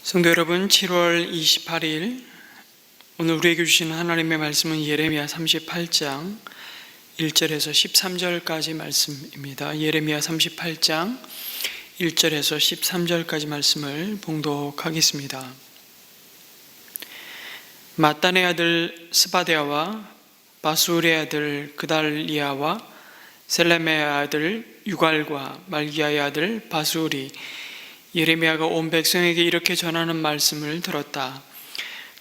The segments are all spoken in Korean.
성도 여러분, 7월 28일 오늘 우리에게 주신 하나님의 말씀은 예레미야 38장 1절에서 13절까지 말씀입니다. 예레미야 38장 1절에서 13절까지 말씀을 봉독하겠습니다. 마단의 아들 스바데아와 바수리의 아들 그달리아와 셀레메의 아들 유갈과 말기야의 아들 바수리 예레미야가 온 백성에게 이렇게 전하는 말씀을 들었다.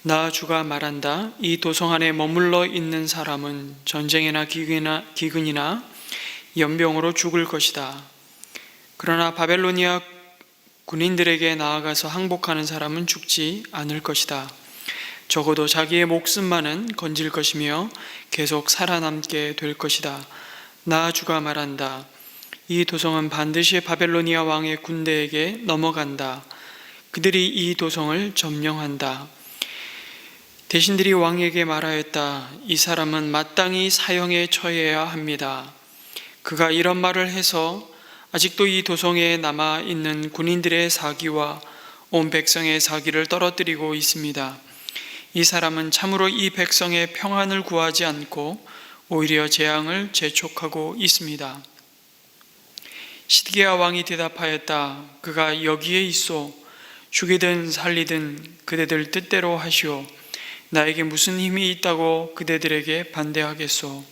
나 주가 말한다. 이 도성 안에 머물러 있는 사람은 전쟁이나 기근이나 연병으로 죽을 것이다. 그러나 바벨로니아 군인들에게 나아가서 항복하는 사람은 죽지 않을 것이다. 적어도 자기의 목숨만은 건질 것이며 계속 살아남게 될 것이다. 나 주가 말한다. 이 도성은 반드시 바벨로니아 왕의 군대에게 넘어간다. 그들이 이 도성을 점령한다. 대신들이 왕에게 말하였다. 이 사람은 마땅히 사형에 처해야 합니다. 그가 이런 말을 해서 아직도 이 도성에 남아있는 군인들의 사기와 온 백성의 사기를 떨어뜨리고 있습니다. 이 사람은 참으로 이 백성의 평안을 구하지 않고 오히려 재앙을 재촉하고 있습니다. 시드기야 왕이 대답하였다. 그가 여기에 있소. 죽이든 살리든 그대들 뜻대로 하시오. 나에게 무슨 힘이 있다고 그대들에게 반대하겠소.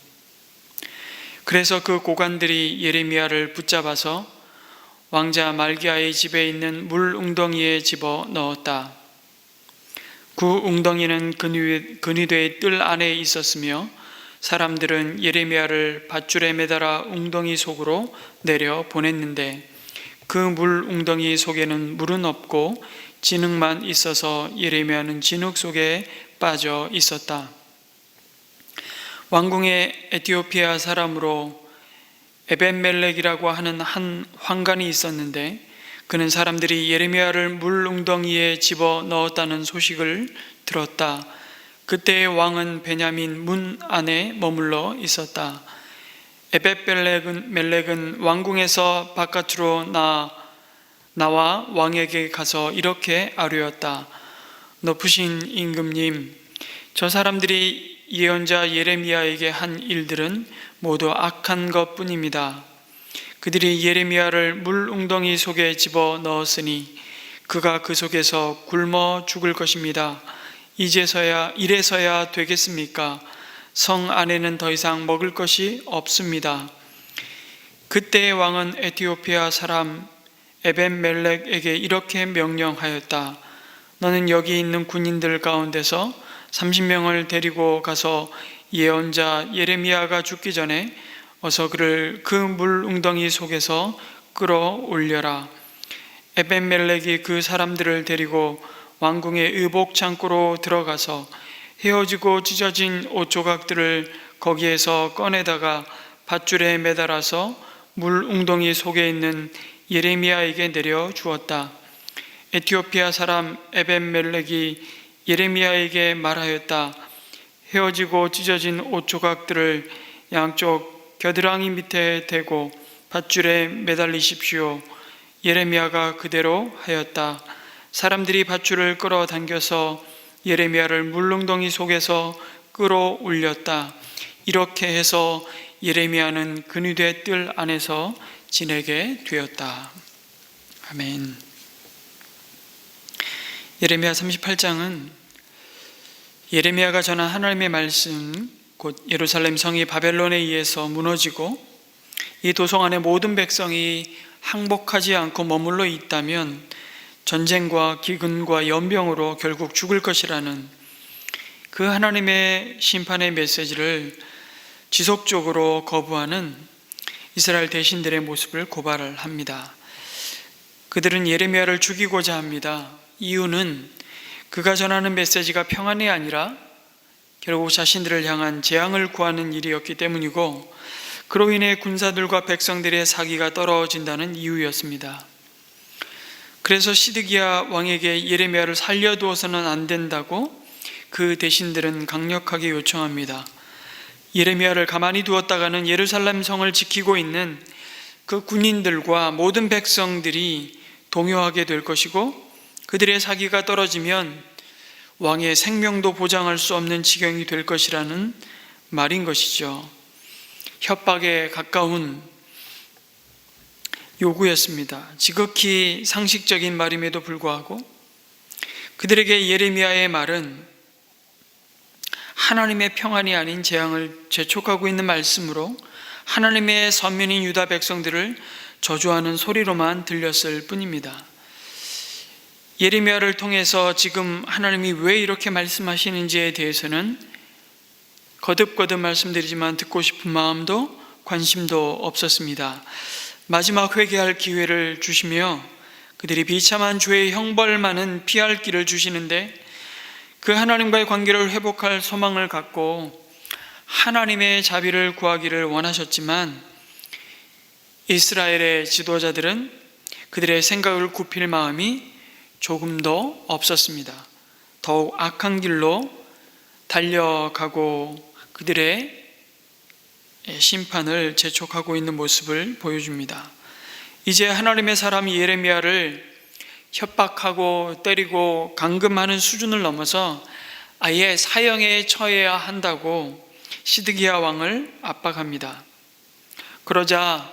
그래서 그 고관들이 예레미야를 붙잡아서 왕자 말기야의 집에 있는 물 웅덩이에 집어 넣었다. 그 웅덩이는 근위대의 뜰 안에 있었으며 사람들은 예레미야를 밧줄에 매달아 웅덩이 속으로 내려 보냈는데 그 물 웅덩이 속에는 물은 없고 진흙만 있어서 예레미야는 진흙 속에 빠져 있었다. 왕궁에 에티오피아 사람으로 에벤멜렉이라고 하는 한 환관이 있었는데 그는 사람들이 예레미야를 물 웅덩이에 집어 넣었다는 소식을 들었다. 그때의 왕은 베냐민 문 안에 머물러 있었다. 에벳멜렉은 왕궁에서 바깥으로 나와 왕에게 가서 이렇게 아뢰었다. 높으신 임금님, 저 사람들이 예언자 예레미야에게 한 일들은 모두 악한 것뿐입니다. 그들이 예레미야를 물 웅덩이 속에 집어 넣었으니 그가 그 속에서 굶어 죽을 것입니다. 이래서야 되겠습니까? 성 안에는 더 이상 먹을 것이 없습니다. 그때의 왕은 에티오피아 사람 에벤멜렉에게 이렇게 명령하였다. 너는 여기 있는 군인들 가운데서 30명을 데리고 가서 예언자 예레미야가 죽기 전에 어서 그를 그 물 웅덩이 속에서 끌어올려라. 에벤멜렉이 그 사람들을 데리고 왕궁의 의복 창고로 들어가서 헤어지고 찢어진 옷 조각들을 거기에서 꺼내다가 밧줄에 매달아서 물 웅덩이 속에 있는 예레미야에게 내려 주었다. 에티오피아 사람 에벤멜렉이 예레미야에게 말하였다. 헤어지고 찢어진 옷 조각들을 양쪽 겨드랑이 밑에 대고 밧줄에 매달리십시오. 예레미야가 그대로 하였다. 사람들이 밧줄을 끌어당겨서 예레미야를 물웅덩이 속에서 끌어올렸다. 이렇게 해서 예레미야는 근위대 뜰 안에서 지내게 되었다. 아멘. 예레미야 38장은 예레미야가 전한 하나님의 말씀, 곧 예루살렘 성이 바벨론에 의해서 무너지고 이 도성 안에 모든 백성이 항복하지 않고 머물러 있다면 전쟁과 기근과 연병으로 결국 죽을 것이라는 그 하나님의 심판의 메시지를 지속적으로 거부하는 이스라엘 대신들의 모습을 고발을 합니다. 그들은 예레미야를 죽이고자 합니다. 이유는 그가 전하는 메시지가 평안이 아니라 결국 자신들을 향한 재앙을 구하는 일이었기 때문이고 그로 인해 군사들과 백성들의 사기가 떨어진다는 이유였습니다. 그래서 시드기야 왕에게 예레미야를 살려두어서는 안 된다고 그 대신들은 강력하게 요청합니다. 예레미야를 가만히 두었다가는 예루살렘 성을 지키고 있는 그 군인들과 모든 백성들이 동요하게 될 것이고 그들의 사기가 떨어지면 왕의 생명도 보장할 수 없는 지경이 될 것이라는 말인 것이죠. 협박에 가까운 요구였습니다. 지극히 상식적인 말임에도 불구하고 그들에게 예레미야의 말은 하나님의 평안이 아닌 재앙을 재촉하고 있는 말씀으로 하나님의 선민인 유다 백성들을 저주하는 소리로만 들렸을 뿐입니다. 예레미야를 통해서 지금 하나님이 왜 이렇게 말씀하시는지에 대해서는 거듭거듭 말씀드리지만 듣고 싶은 마음도 관심도 없었습니다. 마지막 회개할 기회를 주시며 그들이 비참한 죄의 형벌만은 피할 길을 주시는데 그 하나님과의 관계를 회복할 소망을 갖고 하나님의 자비를 구하기를 원하셨지만 이스라엘의 지도자들은 그들의 생각을 굽힐 마음이 조금도 없었습니다. 더욱 악한 길로 달려가고 그들의 심판을 재촉하고 있는 모습을 보여줍니다. 이제 하나님의 사람 예레미야를 협박하고 때리고 감금하는 수준을 넘어서 아예 사형에 처해야 한다고 시드기야 왕을 압박합니다. 그러자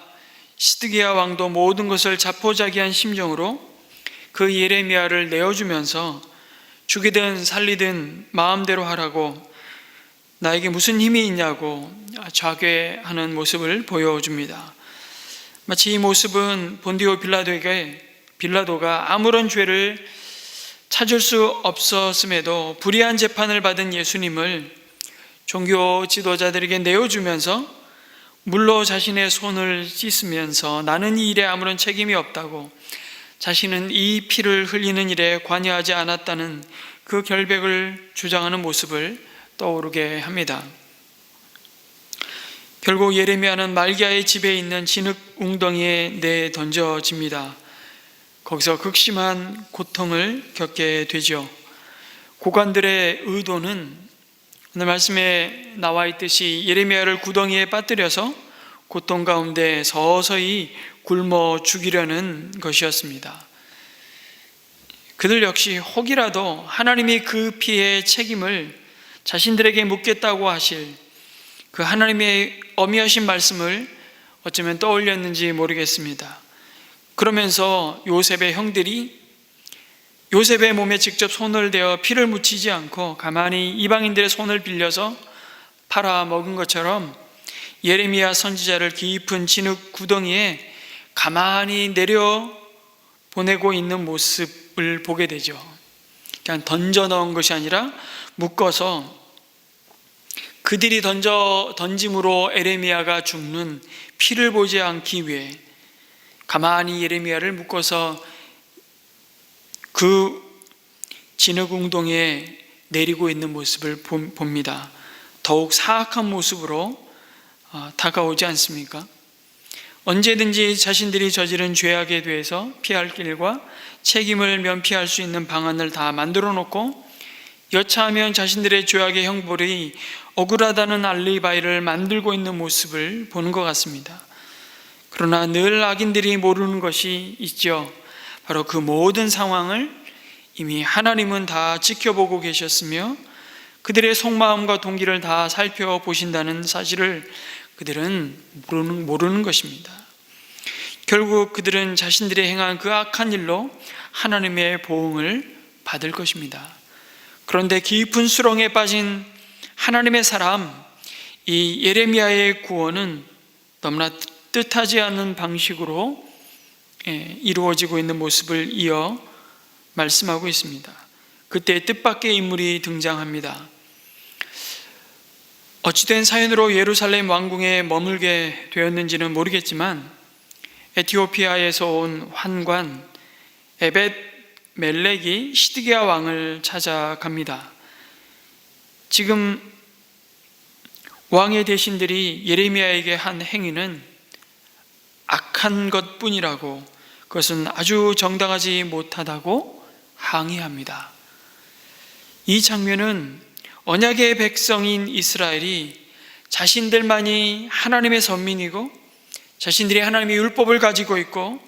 시드기야 왕도 모든 것을 자포자기한 심정으로 그 예레미야를 내어주면서 죽이든 살리든 마음대로 하라고, 나에게 무슨 힘이 있냐고 자괴하는 모습을 보여줍니다. 마치 이 모습은 본디오 빌라도가 아무런 죄를 찾을 수 없었음에도 불의한 재판을 받은 예수님을 종교 지도자들에게 내어주면서 물로 자신의 손을 씻으면서 나는 이 일에 아무런 책임이 없다고, 자신은 이 피를 흘리는 일에 관여하지 않았다는 그 결백을 주장하는 모습을 떠오르게 합니다. 결국 예레미야는 말기야의 집에 있는 진흙 웅덩이에 내던져집니다. 거기서 극심한 고통을 겪게 되죠. 고관들의 의도는 오늘 말씀에 나와 있듯이 예레미야를 구덩이에 빠뜨려서 고통 가운데 서서히 굶어 죽이려는 것이었습니다. 그들 역시 혹이라도 하나님이 그 피의 책임을 자신들에게 묻겠다고 하실 그 하나님의 어미하신 말씀을 어쩌면 떠올렸는지 모르겠습니다. 그러면서 요셉의 형들이 요셉의 몸에 직접 손을 대어 피를 묻히지 않고 가만히 이방인들의 손을 빌려서 팔아먹은 것처럼 예레미야 선지자를 깊은 진흙 구덩이에 가만히 내려 보내고 있는 모습을 보게 되죠. 그냥 던져 넣은 것이 아니라 묶어서 그들이 던짐으로 예레미야가 죽는 피를 보지 않기 위해 가만히 예레미야를 묶어서 그 진흙 웅덩이에 내리고 있는 모습을 봅니다. 더욱 사악한 모습으로 다가오지 않습니까? 언제든지 자신들이 저지른 죄악에 대해서 피할 길과 책임을 면피할 수 있는 방안을 다 만들어 놓고 여차하면 자신들의 죄악의 형벌이 억울하다는 알리바이를 만들고 있는 모습을 보는 것 같습니다. 그러나 늘 악인들이 모르는 것이 있죠. 바로 그 모든 상황을 이미 하나님은 다 지켜보고 계셨으며 그들의 속마음과 동기를 다 살펴보신다는 사실을 그들은 모르는 것입니다. 결국 그들은 자신들이 행한 그 악한 일로 하나님의 보응을 받을 것입니다. 그런데 깊은 수렁에 빠진 하나님의 사람, 이 예레미야의 구원은 너무나 뜻하지 않은 방식으로 이루어지고 있는 모습을 이어 말씀하고 있습니다. 그때 뜻밖의 인물이 등장합니다. 어찌된 사연으로 예루살렘 왕궁에 머물게 되었는지는 모르겠지만 에티오피아에서 온 환관 에벳 멜렉이 시드기야 왕을 찾아갑니다. 지금 왕의 대신들이 예레미야에게 한 행위는 악한 것뿐이라고, 그것은 아주 정당하지 못하다고 항의합니다. 이 장면은 언약의 백성인 이스라엘이 자신들만이 하나님의 선민이고 자신들이 하나님의 율법을 가지고 있고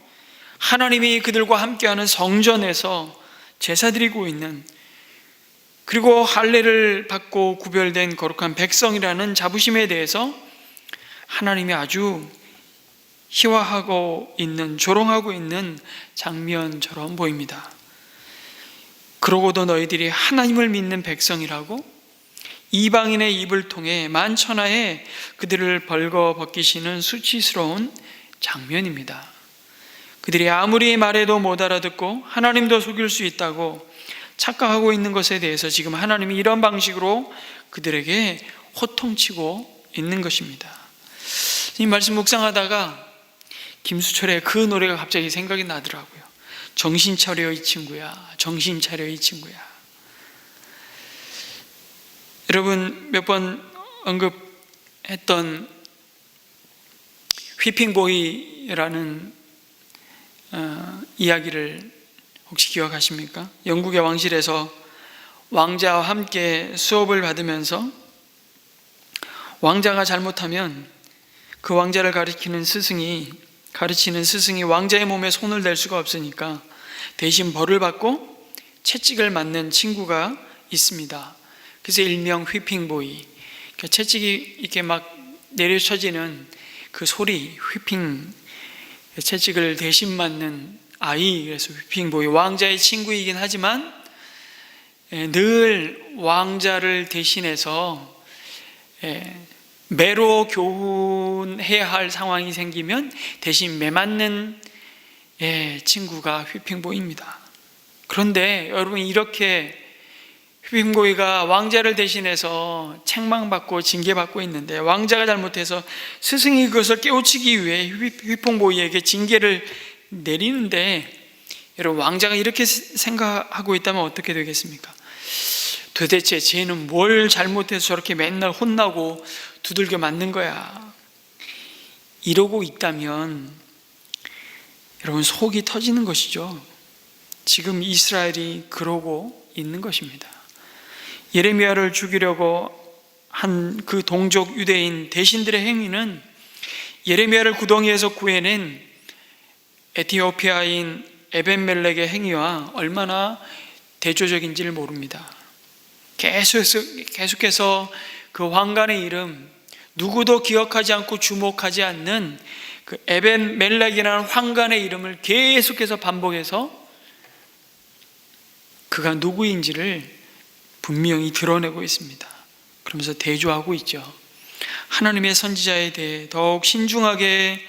하나님이 그들과 함께하는 성전에서 제사 드리고 있는, 그리고 할례를 받고 구별된 거룩한 백성이라는 자부심에 대해서 하나님이 아주 희화하고 있는, 조롱하고 있는 장면처럼 보입니다. 그러고도 너희들이 하나님을 믿는 백성이라고 이방인의 입을 통해 만천하에 그들을 벌거벗기시는 수치스러운 장면입니다. 그들이 아무리 말해도 못 알아듣고 하나님도 속일 수 있다고 착각하고 있는 것에 대해서 지금 하나님이 이런 방식으로 그들에게 호통치고 있는 것입니다. 이 말씀 묵상하다가 김수철의 그 노래가 갑자기 생각이 나더라고요. 정신 차려 이 친구야, 정신 차려 이 친구야. 여러분 몇 번 언급했던 휘핑보이라는 이야기를 혹시 기억하십니까? 영국의 왕실에서 왕자와 함께 수업을 받으면서 왕자가 잘못하면 그 왕자를 가르치는 스승이 왕자의 몸에 손을 댈 수가 없으니까 대신 벌을 받고 채찍을 맞는 친구가 있습니다. 그래서 일명 휘핑보이, 채찍이 이렇게 막 내려쳐지는 그 소리, 휘핑, 채찍을 대신 맞는 아이, 그래서 휘핑보이, 왕자의 친구이긴 하지만 늘 왕자를 대신해서 매로 교훈해야 할 상황이 생기면 대신 매맞는 친구가 휘핑보이입니다. 그런데 여러분, 이렇게 휘핑보이가 왕자를 대신해서 책망받고 징계받고 있는데, 왕자가 잘못해서 스승이 그것을 깨우치기 위해 휘핑보이에게 징계를 내리는데, 여러분, 왕자가 이렇게 생각하고 있다면 어떻게 되겠습니까? 도대체 쟤는 뭘 잘못해서 저렇게 맨날 혼나고 두들겨 맞는 거야, 이러고 있다면 여러분, 속이 터지는 것이죠. 지금 이스라엘이 그러고 있는 것입니다. 예레미야를 죽이려고 한 그 동족 유대인 대신들의 행위는 예레미야를 구덩이에서 구해낸 에티오피아인 에벤멜렉의 행위와 얼마나 대조적인지를 모릅니다. 계속해서 그 왕관의 이름, 누구도 기억하지 않고 주목하지 않는 그 에벤멜렉이라는 황관의 이름을 계속해서 반복해서 그가 누구인지를 분명히 드러내고 있습니다. 그러면서 대조하고 있죠. 하나님의 선지자에 대해 더욱 신중하게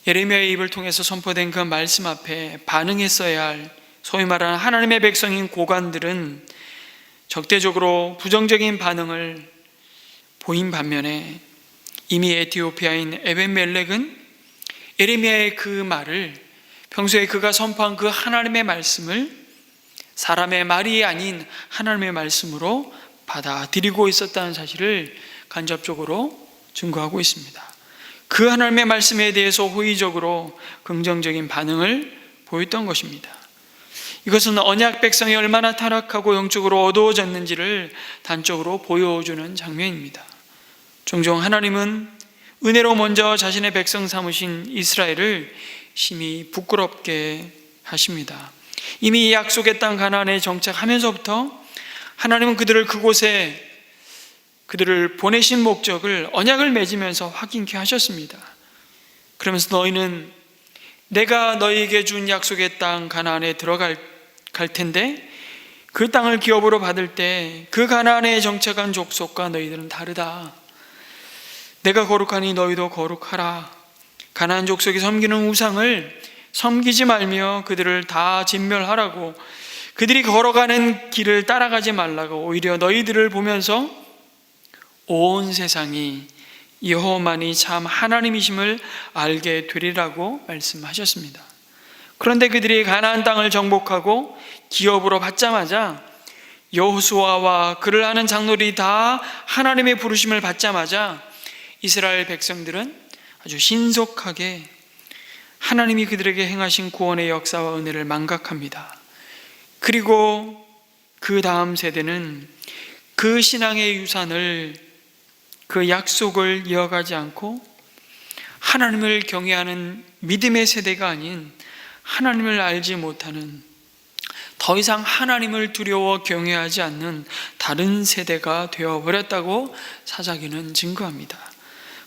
예레미야의 입을 통해서 선포된 그 말씀 앞에 반응했어야 할 소위 말하는 하나님의 백성인 고관들은 적대적으로 부정적인 반응을 보인 반면에 이미 에티오피아인 에벤멜렉은 예레미야의 그 말을, 평소에 그가 선포한 그 하나님의 말씀을 사람의 말이 아닌 하나님의 말씀으로 받아들이고 있었다는 사실을 간접적으로 증거하고 있습니다. 그 하나님의 말씀에 대해서 호의적으로 긍정적인 반응을 보였던 것입니다. 이것은 언약 백성이 얼마나 타락하고 영적으로 어두워졌는지를 단적으로 보여주는 장면입니다. 종종 하나님은 은혜로 먼저 자신의 백성 삼으신 이스라엘을 심히 부끄럽게 하십니다. 이미 약속의 땅 가나안에 정착하면서부터 하나님은 그들을 보내신 목적을 언약을 맺으면서 확인케 하셨습니다. 그러면서 너희는 내가 너희에게 준 약속의 땅 가나안에 들어갈 텐데 그 땅을 기업으로 받을 때 그 가나안에 정착한 족속과 너희들은 다르다. 내가 거룩하니 너희도 거룩하라. 가나안 족속이 섬기는 우상을 섬기지 말며 그들을 다 진멸하라고, 그들이 걸어가는 길을 따라가지 말라고, 오히려 너희들을 보면서 온 세상이 여호와만이 참 하나님이심을 알게 되리라고 말씀하셨습니다. 그런데 그들이 가나안 땅을 정복하고 기업으로 받자마자, 여호수아와 그를 아는 장로들이 다 하나님의 부르심을 받자마자 이스라엘 백성들은 아주 신속하게 하나님이 그들에게 행하신 구원의 역사와 은혜를 망각합니다. 그리고 그 다음 세대는 그 신앙의 유산을, 그 약속을 이어가지 않고 하나님을 경외하는 믿음의 세대가 아닌 하나님을 알지 못하는, 더 이상 하나님을 두려워 경외하지 않는 다른 세대가 되어버렸다고 사사기는 증거합니다.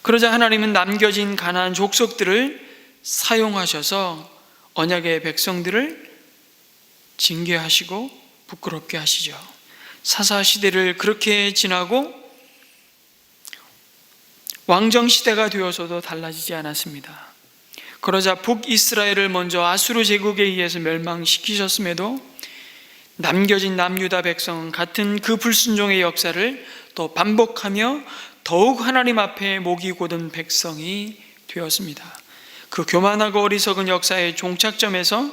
그러자 하나님은 남겨진 가나안 족속들을 사용하셔서 언약의 백성들을 징계하시고 부끄럽게 하시죠. 사사 시대를 그렇게 지나고 왕정 시대가 되어서도 달라지지 않았습니다. 그러자 북이스라엘을 먼저 아수르 제국에 의해서 멸망시키셨음에도 남겨진 남유다 백성은 같은 그 불순종의 역사를 또 반복하며 더욱 하나님 앞에 목이 곧은 백성이 되었습니다. 그 교만하고 어리석은 역사의 종착점에서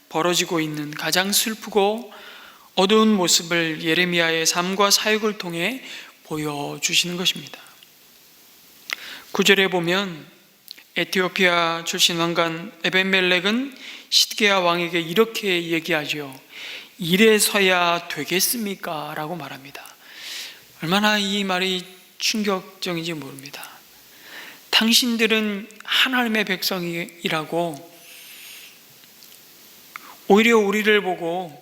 벌어지고 있는 가장 슬프고 어두운 모습을 예레미야의 삶과 사역을 통해 보여주시는 것입니다. 9절에 보면 에티오피아 출신 왕관 에벤멜렉은 시드기야 왕에게 이렇게 얘기하죠. 이래서야 되겠습니까? 라고 말합니다. 얼마나 이 말이 충격적인지 모릅니다. 당신들은 하나님의 백성이라고 오히려 우리를 보고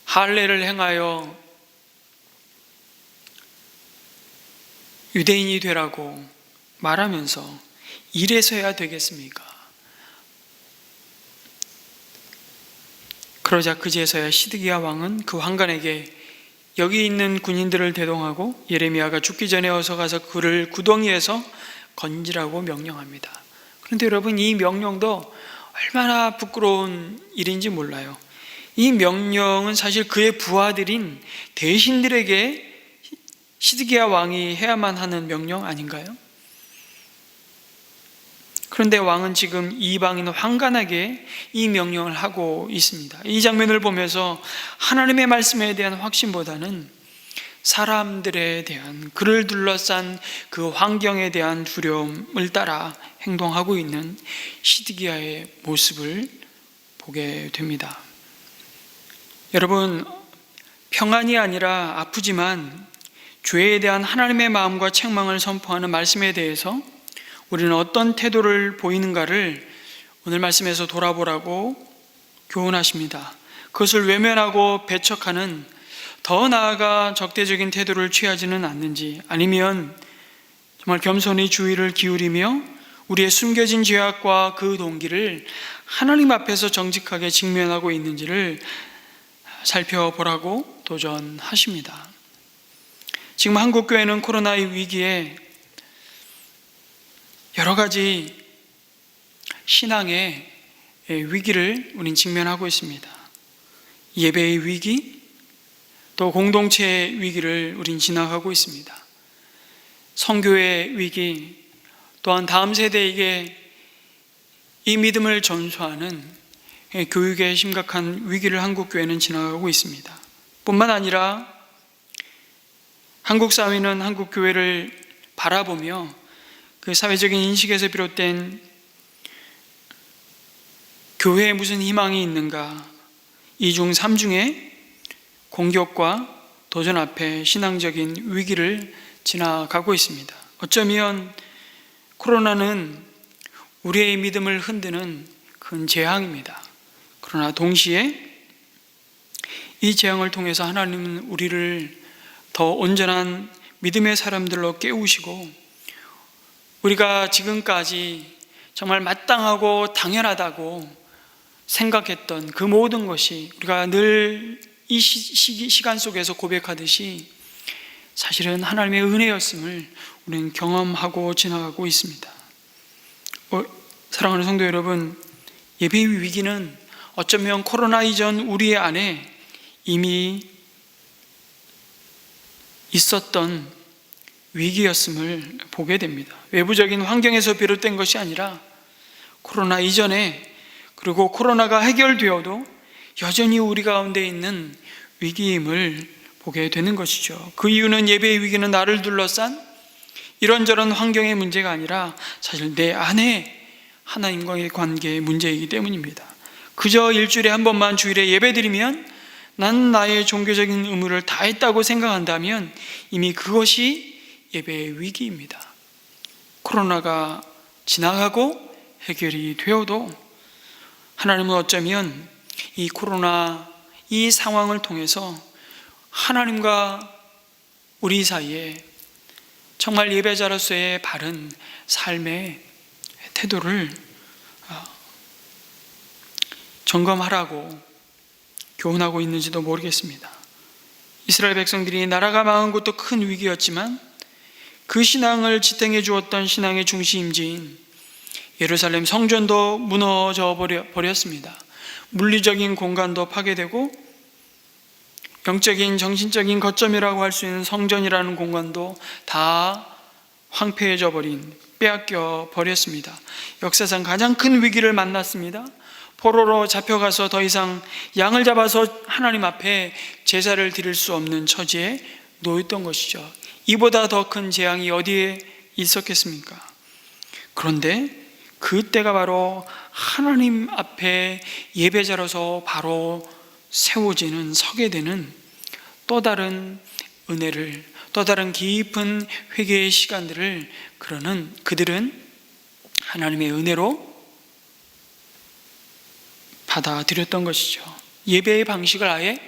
할례를 행하여 유대인이 되라고 말하면서 이래서야 되겠습니까? 그러자 그제서야 시드기야 왕은 그 왕관에게 여기 있는 군인들을 대동하고 예레미야가 죽기 전에 어서 가서 그를 구덩이에서 건지라고 명령합니다. 그런데 여러분, 이 명령도 얼마나 부끄러운 일인지 몰라요. 이 명령은 사실 그의 부하들인 대신들에게 시드기야 왕이 해야만 하는 명령 아닌가요? 그런데 왕은 지금 이방인 환관에게 이 명령을 하고 있습니다. 이 장면을 보면서 하나님의 말씀에 대한 확신보다는 사람들에 대한, 그를 둘러싼 그 환경에 대한 두려움을 따라 행동하고 있는 시드기야의 모습을 보게 됩니다. 여러분, 평안이 아니라 아프지만 죄에 대한 하나님의 마음과 책망을 선포하는 말씀에 대해서 우리는 어떤 태도를 보이는가를 오늘 말씀에서 돌아보라고 교훈하십니다. 그것을 외면하고 배척하는, 더 나아가 적대적인 태도를 취하지는 않는지, 아니면 정말 겸손히 주의를 기울이며 우리의 숨겨진 죄악과 그 동기를 하나님 앞에서 정직하게 직면하고 있는지를 살펴보라고 도전하십니다. 지금 한국교회는 코로나의 위기에 여러 가지 신앙의 위기를 우린 직면하고 있습니다. 예배의 위기, 또 공동체의 위기를 우린 지나가고 있습니다. 선교의 위기, 또한 다음 세대에게 이 믿음을 전수하는 교육의 심각한 위기를 한국교회는 지나가고 있습니다. 뿐만 아니라 한국 사회는 한국교회를 바라보며 그 사회적인 인식에서 비롯된 교회에 무슨 희망이 있는가, 이중 삼중의 공격과 도전 앞에 신앙적인 위기를 지나가고 있습니다. 어쩌면 코로나는 우리의 믿음을 흔드는 큰 재앙입니다. 그러나 동시에 이 재앙을 통해서 하나님은 우리를 더 온전한 믿음의 사람들로 깨우시고, 우리가 지금까지 정말 마땅하고 당연하다고 생각했던 그 모든 것이 우리가 늘 이 시간 속에서 고백하듯이 사실은 하나님의 은혜였음을 우리는 경험하고 지나가고 있습니다. 사랑하는 성도 여러분, 예배의 위기는 어쩌면 코로나 이전 우리 안에 이미 있었던 위기였음을 보게 됩니다. 외부적인 환경에서 비롯된 것이 아니라 코로나 이전에, 그리고 코로나가 해결되어도 여전히 우리 가운데 있는 위기임을 보게 되는 것이죠. 그 이유는 예배의 위기는 나를 둘러싼 이런저런 환경의 문제가 아니라 사실 내 안에 하나님과의 관계의 문제이기 때문입니다. 그저 일주일에 한 번만 주일에 예배드리면 나는 나의 종교적인 의무를 다했다고 생각한다면 이미 그것이 예배의 위기입니다. 코로나가 지나가고 해결이 되어도 하나님은 어쩌면 이 코로나 이 상황을 통해서 하나님과 우리 사이에 정말 예배자로서의 바른 삶의 태도를 점검하라고 교훈하고 있는지도 모르겠습니다. 이스라엘 백성들이 나라가 망한 것도 큰 위기였지만 그 신앙을 지탱해 주었던 신앙의 중심지인 예루살렘 성전도 무너져 버렸습니다. 물리적인 공간도 파괴되고 영적인 정신적인 거점이라고 할 수 있는 성전이라는 공간도 다 황폐해져 버린, 빼앗겨 버렸습니다. 역사상 가장 큰 위기를 만났습니다. 포로로 잡혀가서 더 이상 양을 잡아서 하나님 앞에 제사를 드릴 수 없는 처지에 놓였던 것이죠. 이보다 더 큰 재앙이 어디에 있었겠습니까? 그런데 그때가 바로 하나님 앞에 예배자로서 바로 세워지는, 서게 되는 또 다른 은혜를, 또 다른 깊은 회개의 시간들을 그들은 하나님의 은혜로 받아들였던 것이죠. 예배의 방식을 아예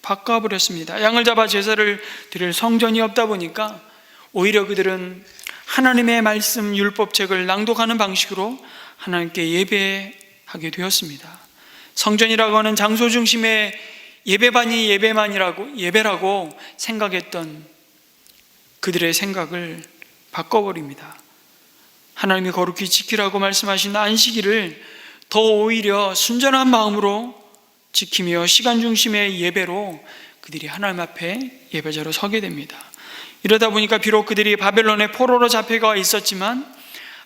바꿔버렸습니다. 양을 잡아 제사를 드릴 성전이 없다 보니까 오히려 그들은 하나님의 말씀 율법책을 낭독하는 방식으로 하나님께 예배하게 되었습니다. 성전이라고 하는 장소 중심의 예배반이 예배라고 생각했던 그들의 생각을 바꿔버립니다. 하나님이 거룩히 지키라고 말씀하신 안식일을 더 오히려 순전한 마음으로 지키며 시간 중심의 예배로 그들이 하나님 앞에 예배자로 서게 됩니다. 이러다 보니까 비록 그들이 바벨론의 포로로 잡혀가 있었지만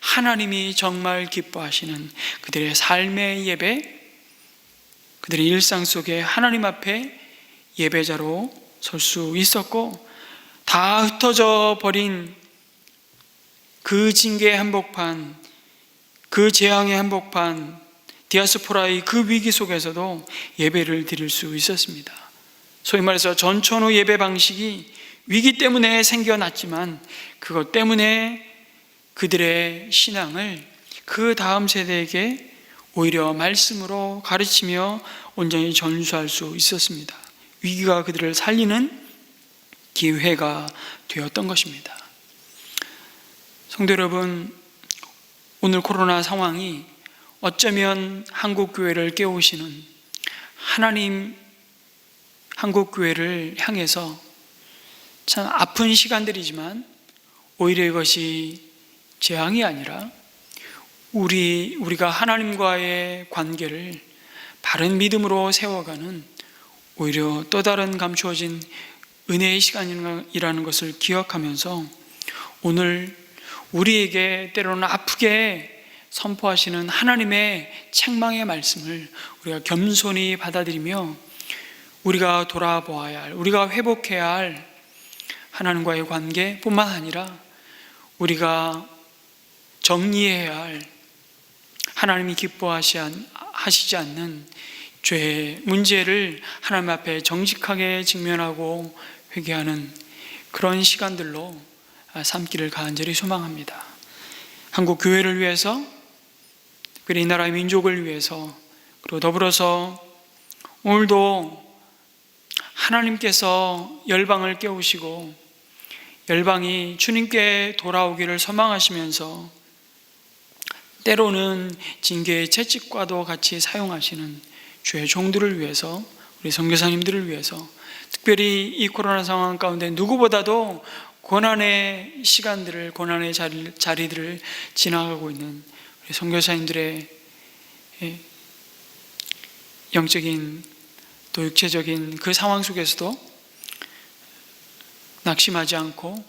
하나님이 정말 기뻐하시는 그들의 삶의 예배, 그들의 일상 속에 하나님 앞에 예배자로 설 수 있었고, 다 흩어져 버린 그 징계의 한복판, 그 재앙의 한복판, 디아스포라의 그 위기 속에서도 예배를 드릴 수 있었습니다. 소위 말해서 전천후 예배 방식이 위기 때문에 생겨났지만 그것 때문에 그들의 신앙을 그 다음 세대에게 오히려 말씀으로 가르치며 온전히 전수할 수 있었습니다. 위기가 그들을 살리는 기회가 되었던 것입니다. 성도 여러분, 오늘 코로나 상황이 어쩌면 한국교회를 깨우시는 하나님, 한국교회를 향해서 참 아픈 시간들이지만 오히려 이것이 재앙이 아니라 우리가 하나님과의 관계를 바른 믿음으로 세워가는 오히려 또 다른 감추어진 은혜의 시간이라는 것을 기억하면서 오늘 우리에게 때로는 아프게 선포하시는 하나님의 책망의 말씀을 우리가 겸손히 받아들이며 우리가 돌아보아야 할, 우리가 회복해야 할 하나님과의 관계뿐만 아니라 우리가 정리해야 할 하나님이 기뻐하시지 않는 죄의 문제를 하나님 앞에 정직하게 직면하고 회개하는 그런 시간들로 삼기를 간절히 소망합니다. 한국 교회를 위해서, 그리고 이 나라의 민족을 위해서, 그리고 더불어서 오늘도 하나님께서 열방을 깨우시고 열방이 주님께 돌아오기를 소망하시면서 때로는 징계의 채찍과도 같이 사용하시는 주의 종들을 위해서, 우리 선교사님들을 위해서, 특별히 이 코로나 상황 가운데 누구보다도 고난의 시간들을, 고난의 자리들을 지나가고 있는 우리 선교사님들의 영적인 또 육체적인 그 상황 속에서도 낙심하지 않고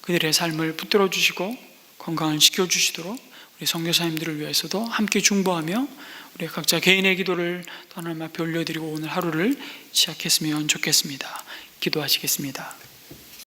그들의 삶을 붙들어 주시고 건강을 지켜주시도록 우리 선교사님들을 위해서도 함께 중보하며 우리 각자 개인의 기도를 하나님 앞에 올려드리고 오늘 하루를 시작했으면 좋겠습니다. 기도하시겠습니다.